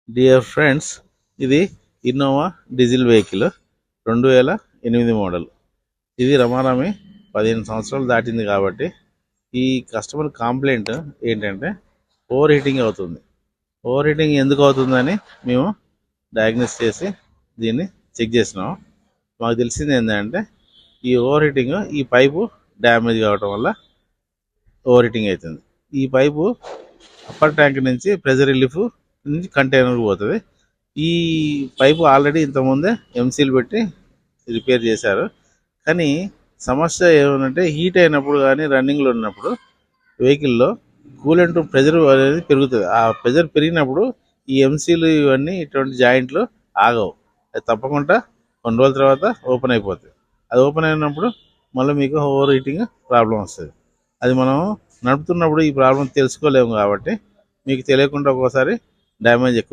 Dear friends, ఇది Innova diesel vehicle 2008 model. ఇది రమారమి 15 సంవత్సరాలు దాటింది కాబట్టి ఈ కస్టమర్ కంప్లైంట్ ఏంటంటే ఓవర్ హీటింగ్ అవుతుంది. ఓవర్ హీటింగ్ ఎందుకు అవుతుందని మేము డయాగ్నోస్ చేసి దీన్ని చెక్ చేసినాం. మాకు తెలిసింది ఏంటంటే ఈ ఓవర్ హీటింగ్ ఈ పైపు డ్యామేజ్ కావటం వల్ల ఓవర్ హీటింగ్ అవుతుంది. ఈ పైపు అప్పర్ ట్యాంక్ నుంచి ప్రెజర్ రిలీఫ్ నుంచి కంటైనర్కి పోతుంది. ఈ పైపు ఆల్రెడీ ఇంతకుముందే ఎంసీల్ పెట్టి రిపేర్ చేశారు. కానీ సమస్య ఏమంటే హీట్ అయినప్పుడు కానీ రన్నింగ్లో ఉన్నప్పుడు వెహికల్లో కూలెంట్ ప్రెజర్ అనేది పెరుగుతుంది. ఆ ప్రెజర్ పెరిగినప్పుడు ఈ ఎంసీలు ఇవన్నీ ఇటువంటి జాయింట్లు ఆగవు. అది తప్పకుండా కొన్ని రోజుల తర్వాత ఓపెన్ అయిపోతుంది. అది ఓపెన్ అయినప్పుడు మళ్ళీ మీకు ఓవర్ హీటింగ్ ప్రాబ్లం వస్తుంది. అది మనం నడుపుతున్నప్పుడు ఈ ప్రాబ్లం తెలుసుకోలేము కాబట్టి మీకు తెలియకుండా ఒక్కోసారి డ్యామేజ్ ఎక్కువ